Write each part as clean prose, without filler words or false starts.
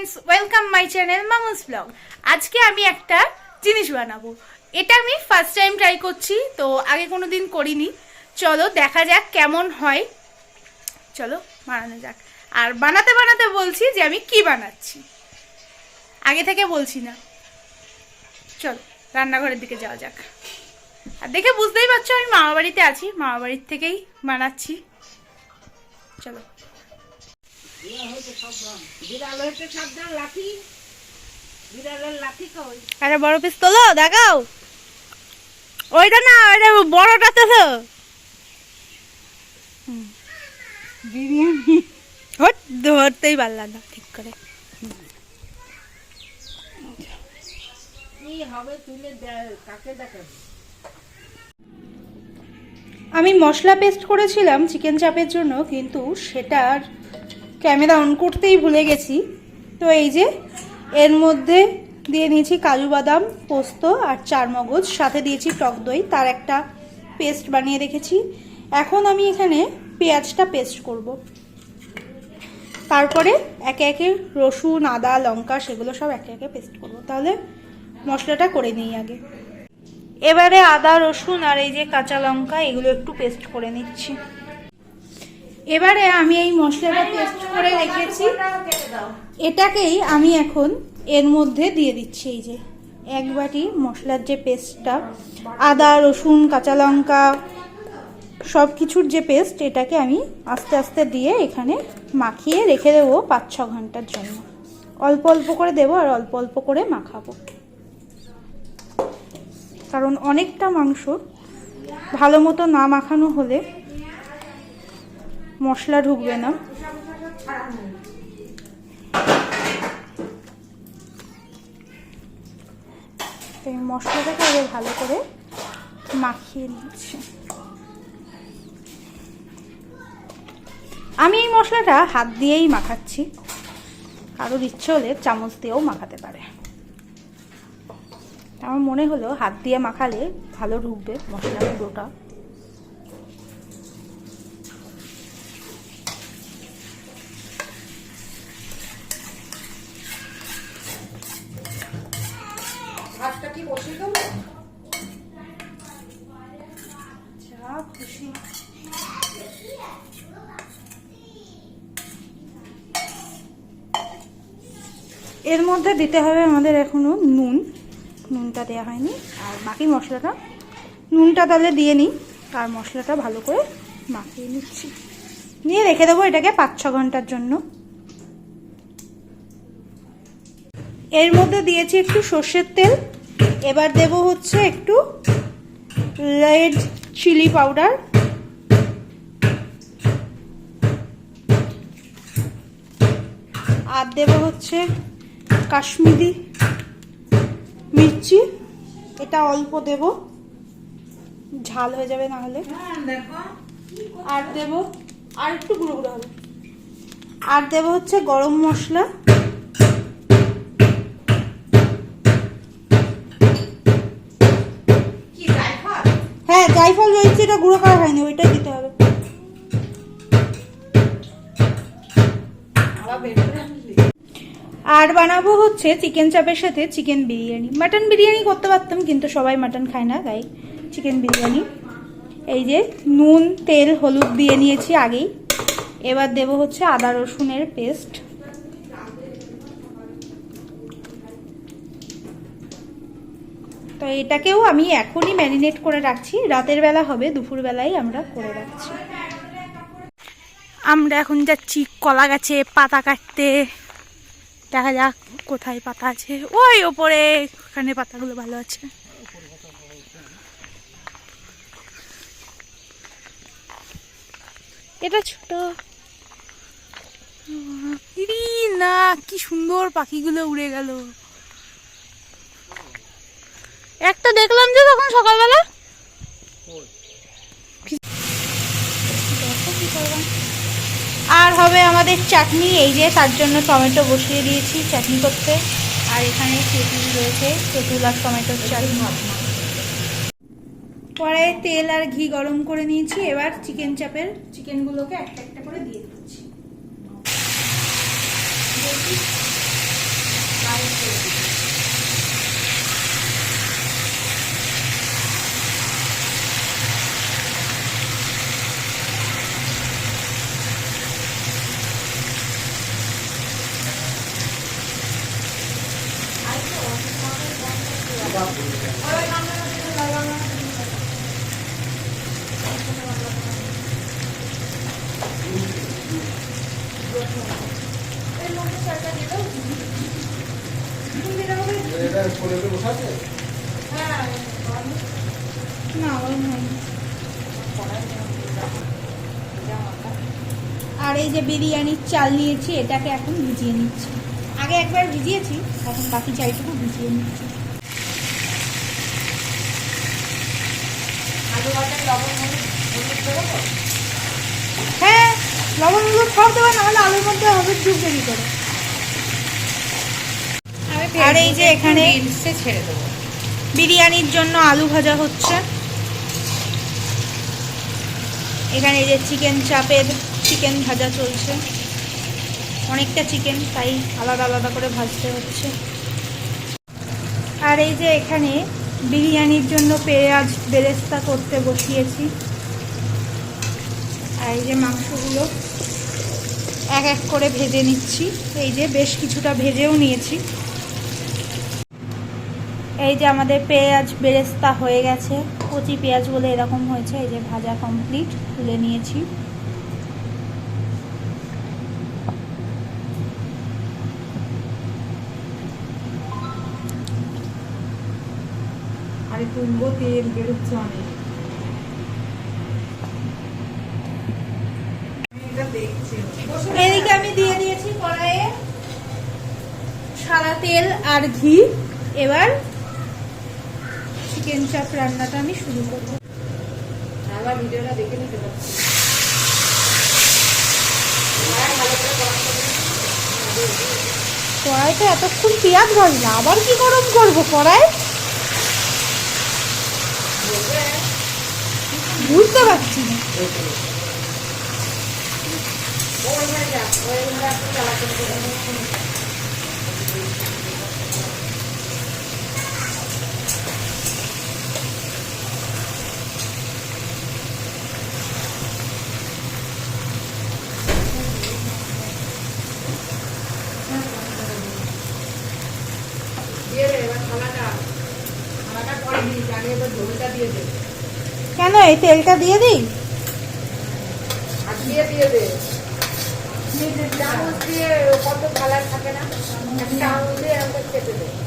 Friends welcome my channel Mamus blog. आज के आमी एकटा जिनिस बानाबो। এটা আমি ফার্স্ট টাইম ট্রাই করছি, তো আগে কোনোদিন করিনি। চলো দেখা যাক কেমন হয়, চলো বানানো যাক। আর বানাতে বানাতে বলছি যে আমি কি বানাচ্ছি, আগে থেকে বলছি না। চলো রান্নাঘরের দিকে যাওয়া যাক। আর দেখে বুঝতেই পারছো আমি মামা বাড়িতে আছি, মামা বাড়ির থেকেই বানাচ্ছি। চলো। আরে বড় পিস তোলো, দেখাও। ওইটা না, ওইটা বড়টা তো বিরিয়ানি। ধরতেই পারলাম না ঠিক করে। আমি মশলা পেস্ট করেছিলাম চিকেন চাপের জন্য, কিন্তু সেটার ক্যামেরা অন করতেই ভুলে গেছি। তো এই যে এর মধ্যে দিয়ে নিয়েছি কাজু বাদাম, পোস্ত আর চারমগজ, সাথে দিয়েছি টক দই, তার একটা পেস্ট বানিয়ে রেখেছি। এখন আমি এখানে পেঁয়াজটা পেস্ট করব। তারপরে একে একে রসুন, আদা, লঙ্কা সেগুলো সব একে একে পেস্ট করব। তাহলে মশলাটা করে নিই আগে। এবারে আদা, রসুন আর এই যে কাঁচা লঙ্কা এগুলো একটু পেস্ট করে নিচ্ছি। এবারে আমি এই মশলাটা পেস্ট করে রেখেছি, এটাকেই আমি এখন এর মধ্যে দিয়ে দিচ্ছি। এই যে এক বাটি মশলার যে পেস্টটা, আদা, রসুন, কাঁচা লঙ্কা সব কিছুর যে পেস্ট, এটাকে আমি আস্তে আস্তে দিয়ে এখানে মাখিয়ে রেখে দেবো 5-6 ঘন্টার জন্য। অল্প অল্প করে দেবো আর অল্প অল্প করে মাখাবো, কারণ অনেকটা মাংস ভালো মতো না মাখানো হলে মশলা ঢুকবে না। এই মশলাটাকে আগে ভালো করে মাখিয়ে নিচ্ছি। আমি এই মশলাটা হাত দিয়েই মাখাচ্ছি, কারোর ইচ্ছে হলে চামচ দিয়েও মাখাতে পারে। আমার মনে হলো হাত দিয়ে মাখালে ভালো ঢুকবে মশলা পুরোটা। এর মধ্যে দিতে হবে আমাদের এখনো নুনটা দেওয়া হয়নি। আর বাকি মশলাটা নুনটা তাহলে দিয়ে নিই, আর মশলাটা ভালো করে মাখিয়ে নিচ্ছি, নিয়ে রেখে দেবো এটাকে 5-6 ঘন্টার জন্য। এর মধ্যে দিয়েছি একটু সর্ষের তেল। এবার দেব হচ্ছে একটু রেড চিলি পাউডার, আর দেব হচ্ছে কাশ্মীরি মির্চি, এটা অল্প দেব, ঝাল হয়ে যাবে না হলে। আর দেব আর একটু গুঁড়ো গুঁড়ো হবে। আর দেব হচ্ছে গরম মশলা, হ্যাঁ জায়ফল রয়েছে, এটা গুঁড়ো করা হয়নি, ওইটাই দিতে হবে। আর বানাবো হচ্ছে চিকেন চাপের সাথে চিকেন বিরিয়ানি। মাটন বিরিয়ানি করতে পারতাম, কিন্তু সবাই মাটন খায় না, তাই চিকেন বিরিয়ানি। এই যে নুন, তেল, হলুদ দিয়ে নিয়েছি আগেই। এবার দেব হচ্ছে আদা রসুনের পেস্ট। তো এটাকেও আমি এখনই ম্যারিনেট করে রাখছি, রাতের বেলা হবে, দুপুরবেলায় আমরা করে রাখছি। আমরা এখন যাচ্ছি কলা গাছে পাতা কাটতে। দেখা যাক কোথায় পাতা আছে, ওই ওপরে, ওখানে পাতাগুলো ভালো আছে। এটা ছোট না, কি সুন্দর পাখিগুলো উড়ে গেল। একটা দেখলাম যে তখন সকালবেলা। আর হবে আমাদের চাটনি, এই যে তার জন্য টমেটো বসিয়ে দিয়েছি চাটনি করতে। আর এখানে তেঁতুল রয়েছে, তেঁতুল আর টমেটোর চাটনি। পরে তেল আর ঘি গরম করে নিয়েছি। এবার চিকেন চাপের চিকেনগুলোকে একটা একটা করে দিয়ে দিচ্ছি। আর এই যে বিরিয়ানির চাল নিয়েছি, এটাকে এখন ভিজিয়ে নিচ্ছি। আগে একবার ভিজিয়েছি, এখন বাকি চালটুকু ভিজিয়ে নিচ্ছি। হ্যাঁ, লবণ হলুদ সব দেওয়া, নাহলে আলুর মধ্যে হবে ঢুকবে কি করে। আর এই যে এখানে ছেড়ে দেবো, বিরিয়ানির জন্য আলু ভাজা হচ্ছে। এখানে এই যে চিকেন চাপের চিকেন ভাজা চলছে, অনেকটা চিকেন, তাই আলাদা আলাদা করে ভাজতে হচ্ছে। আর এই যে এখানে বিরিয়ানির জন্য পেঁয়াজ বেরেস্তা করতে বসিয়েছি। আর এই যে মাংসগুলো এক এক করে ভেজে নিচ্ছি। এই যে বেশ কিছুটা ভেজেও নিয়েছি। এই যে আমাদের পেঁয়াজ বেরেস্তা হয়ে গেছে, কচি পেঁয়াজ বলে এরকম হয়েছে। এই যে ভাজা কমপ্লিট, তুলে নিয়েছি। আরে তুলবো, তেল বেরোচ্ছে অনেক। এদিকে আমি দিয়ে দিয়েছি কড়াইয়ে সাদা তেল আর ঘি। এবার চিকেন চাপ রান্নাটা আমি শুরু করবো। আবার ভিডিওটা দেখে নিতে পারছি। কড়াইতে এতক্ষণ পেঁয়াজ ভাজলাম, আবার কি গরম করবো কড়াই, বুঝতে পারছি না। কেন এই তেলটা দিয়ে দিই? চামচ দিয়ে কত কালার থাকে না, একটা আঙুল দিয়ে আমরা চেপে দেবো।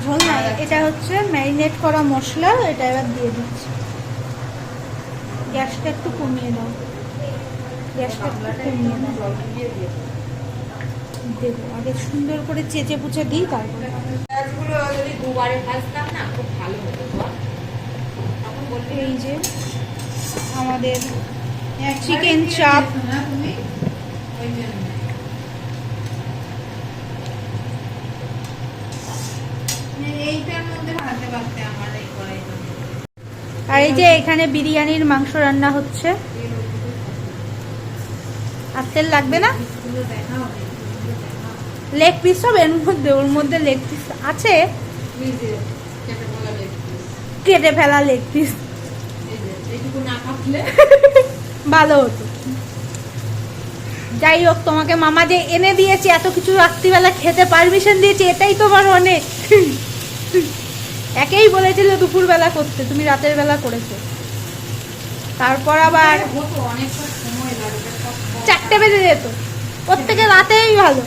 ঝোল না, এটা হচ্ছে ম্যারিনেট করা মশলা। এটা এবার দিয়ে দিচ্ছি। গ্যাসটা একটু কমিয়ে দাও, গ্যাসটা একটু কমিয়ে দাও। দেবো আগে সুন্দর করে চেঁচে পুচে দিই, তারপরে যদি দুবারে ভাজতাম না খুব ভালো হতো। এই যে আমাদের চিকেন চাপ, আর এই যে এখানে বিরিয়ানির মাংস রান্না হচ্ছে। আর তেল লাগবে না, লেগ পিস সব এর মধ্যে, ওর মধ্যে লেগ পিস আছে, কেটে ফেলা লেগ পিস। ভালো হতো। যাই হোক, তোমাকে মামা যে এনে দিয়েছে, এত কিছু রাত্রিবেলা খেতে পারমিশন দিয়েছে, এটাই তোমার অনেক। একেই বলেছিল দুপুরবেলা করতে, তুমি রাতের বেলা করেছো। তারপর আবার 4টে বেজে যেত, প্রত্যেকে রাতেই ভালো।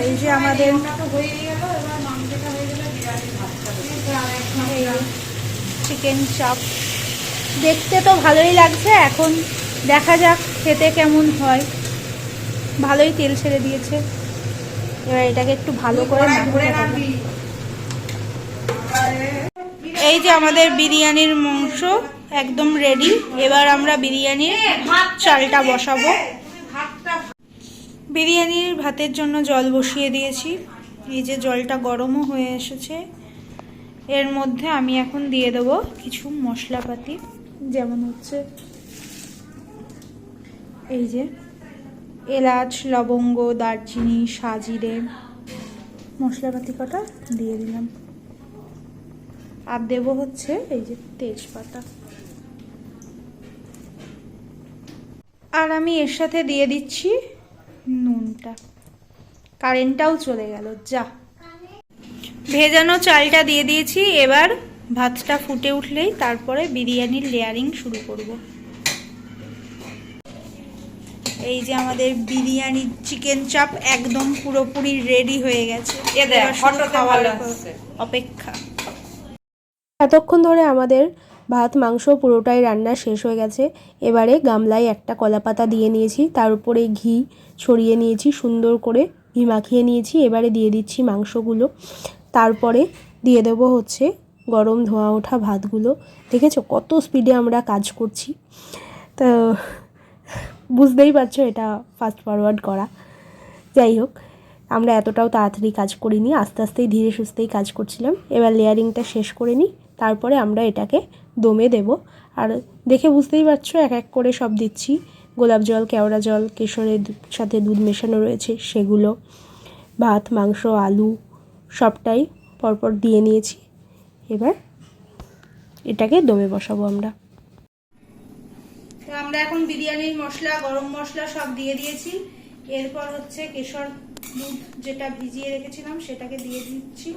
এই যে আমাদের চিকেন চাপ দেখতে তো ভালোই লাগছে, এখন দেখা যাক খেতে কেমন হয়। ভালোই তেল ছেড়ে দিয়েছে। এবার এটাকে একটু ভালো করে মাখতে হবে। এই যে আমাদের বিরিয়ানির মাংস একদম রেডি। এবার আমরা বিরিয়ানির চালটা বসাবো। বিরিয়ানির ভাতের জন্য জল বসিয়ে দিয়েছি। এই যে জলটা গরমও হয়ে এসেছে। এর মধ্যে আমি এখন দিয়ে দেবো কিছু মশলাপাতি, যেমন হচ্ছে এই যে এলাচ, লবঙ্গ, দারচিনি, সাজিরে, মশলাপাতি কটা দিয়ে দিলাম। আর দেবো হচ্ছে এই যে তেজপাতা। আর আমি এর সাথে দিয়ে দিচ্ছি নুনটা। কারেন্টটাও চলে গেল যা। ভেজানো চালটা দিয়ে দিয়েছি। এবার ভাতটা ফুটে উঠলেই তারপরে বিরিয়ানির লেয়ারিং শুরু করব। এই যে আমাদের বিরিয়ানি চিকেন চাপ একদম পুরোপুরি রেডি হয়ে গেছে। অপেক্ষা। এতক্ষণ ধরে আমাদের ভাত মাংস পুরোটাই রান্না শেষ হয়ে গেছে। এবারে গামলায় একটা কলাপাতা দিয়ে নিয়েছি, তার উপরে ঘি ছড়িয়ে নিয়েছি, সুন্দর করে ঘি মাখিয়ে নিয়েছি। এবারে দিয়ে দিচ্ছি মাংসগুলো, তারপরে দিয়ে দেবো হচ্ছে গরম ধোঁয়া ওঠা ভাতগুলো। দেখেছো কত স্পিডে আমরা কাজ করছি, তো বুঝতেই পারছো এটা ফাস্ট ফরওয়ার্ড করা। যাই হোক, আমরা এতটাও তাড়াতাড়ি কাজ করিনি, আস্তে আস্তেই ধীরে সুস্থেই কাজ করছিলাম। এবার লেয়ারিংটা শেষ করে নিই, তারপরে আমরা এটাকে দমে দেব। আর দেখে বুঝতেই পারছো এক এক করে সব দিচ্ছি। গোলাপ জল, কেওড়া জল, কেশরের সাথে দুধ মেশানো রয়েছে সেগুলো, ভাত, মাংস, আলু সবটাই পরপর দিয়ে নিয়েছি। এবার এটাকে দমে বসাবো আমরা। তো আমরা এখন বিরিয়ানির মশলা, গরম মশলা সব দিয়ে দিয়েছি। এরপর হচ্ছে কেশর দুধ যেটা ভিজিয়ে রেখেছিলাম সেটাকে দিয়ে দিচ্ছি।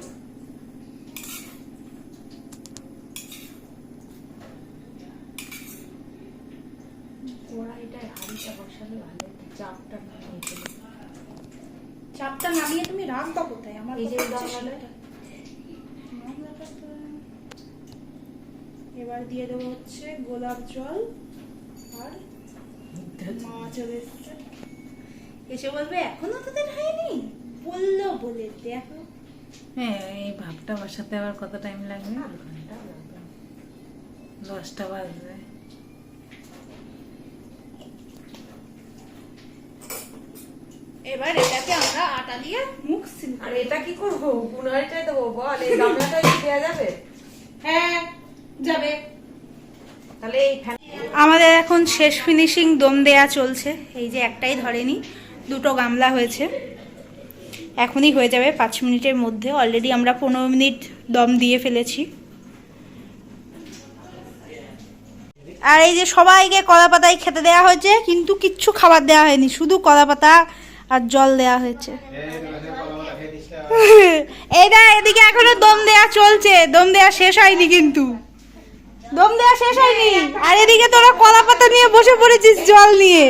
চাপটা নামিয়ে তুমি রাখবা কোথায়? আমার এবার দিয়ে দেবো হচ্ছে গোলাপ জল। আর মা চলে এসছে, এসে বলবে এখনো তোদের হয়নি, বললো বলে দেখো। হ্যাঁ, এই ভাতটা বসাতে আবার কত টাইম লাগবে? 10টা বাজবে। এবার এটাকে আমরা আটা দিয়ে মুখ সিল। আর এটা কি করবো? পুনরাইটাই দেবো বল? এই গামলাটাই দেওয়া যাবে? হ্যাঁ যাবে। তাহলে এই আমাদের এখন শেষ ফিনিশিং দম দেয়া চলছে। এই যে একটাই ধরেনি, দুটো গামলা হয়েছে। এখনই হয়ে যাবে 5 মিনিটের মধ্যে। অলরেডি আমরা 15 মিনিট দম দিয়ে ফেলেছি। আর এই যে সবাইকে কলা পাতায় খেতে দেওয়া হয়েছে, কিন্তু কিচ্ছু খাবার দেওয়া হয়নি, শুধু কলা পাতা আর জল দেওয়া হয়েছে। এইটা এদিকে এখনো দম দেয়া চলছে, দম দেয়া শেষ হয়নি, কিন্তু দম দেয়া শেষ হয়নি। আর এদিকে তোরা কলা পাতা নিয়ে বসে পড়েছিস জল নিয়ে।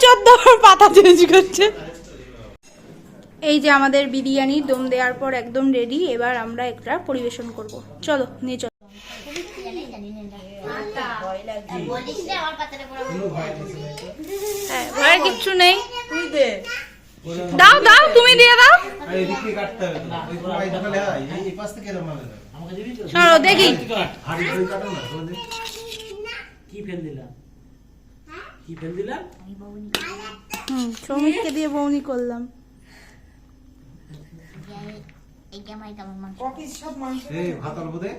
14 পাতা চেঞ্জ করছে। এই যে আমাদের বিরিয়ানি দম দেওয়ার পর একদম রেডি। এবার আমরা একটা পরিবেশন করব। চলো নিয়ে চলো। হ্যাঁ, ভয়ের কিচ্ছু নেই। তুই দে, দাও দাও, তুমি দিয়ে দাও। সরো দেখি। কি ফেল দিলাম? কি ফেল দিলাম? শ্রমিককে দিয়ে বউনি করলাম।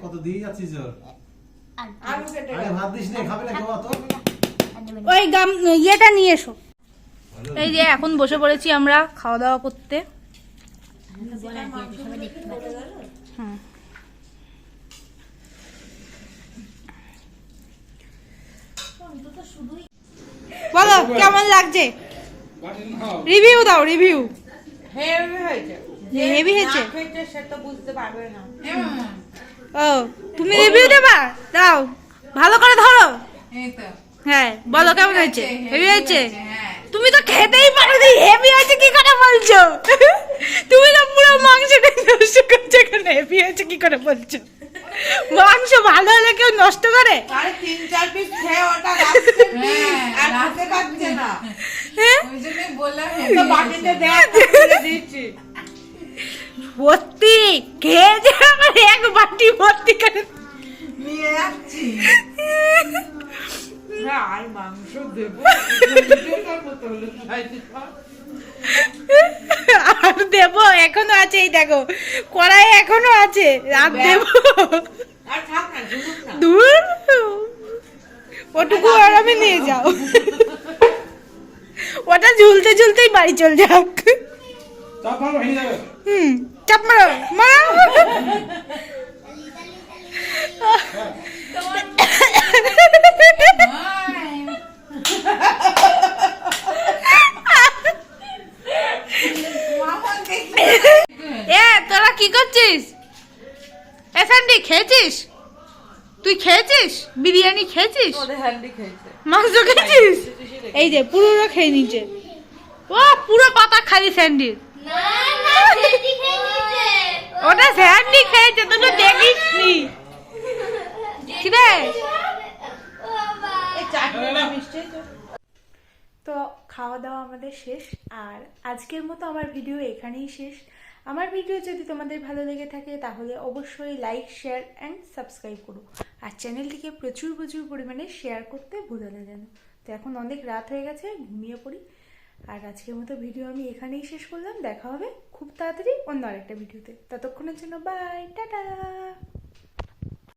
কত দিয়ে যাচ্ছিস? ভাত দিস নে, খাবে না কেউ? ওই ইয়েটা নিয়ে এসো। এই যে এখন বসে পড়েছি আমরা খাওয়া দাওয়া করতে। বলো কেমন লাগছে? রিভিউ দাও, রিভিউ। হেভি হয়েছে। হেভি হয়েছে? সে তো বুঝতে পারবে না। ও, তুমি রিভিউ দেবা? দাও, ভালো করে ধরো। হ্যাঁ বলো কেমন হয়েছে? হেভি হয়েছে? তুমি তো খেতেই পারোনি, হেভি হয়েছে কি করে বলছো? তুমি তো পুরো মাংসটা নষ্ট করছো, এখানে হেভি হয়েছে কি করে বলছো? মাংস ভালো হলে কেউ নষ্ট করে? আরে 3-4 পিস খেয়ে ওটা রাখছে আর খেতে পারছে না। হ্যাঁ ওই জন্যই বললাম তো বাটিতে দেখ, তুলে দিচ্ছি। ভর্তি খেয়ে যা, আমার এক বাটি ভর্তি করে নিয়ে যাচ্ছি আর মাংস দেবো আর দেবো, এখনো আছে, এই দেখো কড়াই এখনো আছে, রাত দেবো। আর থাক না, ঝুলুক না। দূর, ওটুকু আরামে নিয়ে যাও, ওটা ঝুলতে ঝুলতেই বাড়ি চল যাক। চাপ মারো, ভেঙে যাবে। চাপ মারো, মারো। এ তোরা কি করছিস? এ স্যান্ডি খেয়েছিস? তুই খেয়েছিস? বিরিয়ানি খেয়েছিস? মাংস খেয়েছিস? এই যে পুরো খেয়ে নিচ্ছে, ও পুরো পাতা খালি স্যান্ডি। ওটা স্যান্ডি খেয়েছে, তোকে দেখিস নি কি রে? তো খাওয়া দাওয়া আমাদের শেষ, আর আজকের মতো আমার ভিডিও এখানেই শেষ। আমার ভিডিও যদি তোমাদের ভালো লেগে থাকে তাহলে অবশ্যই লাইক, শেয়ার অ্যান্ড সাবস্ক্রাইব করো, আর চ্যানেলটিকে প্রচুর প্রচুর পরিমাণে শেয়ার করতে ভুলো না যেন। তো এখন অনেক রাত হয়ে গেছে, ঘুমিয়ে পড়ি। আর আজকের মতো ভিডিও আমি এখানেই শেষ করলাম। দেখা হবে খুব তাড়াতাড়ি অন্য আরেকটা ভিডিওতে। ততক্ষণের জন্য বাই, টাটা।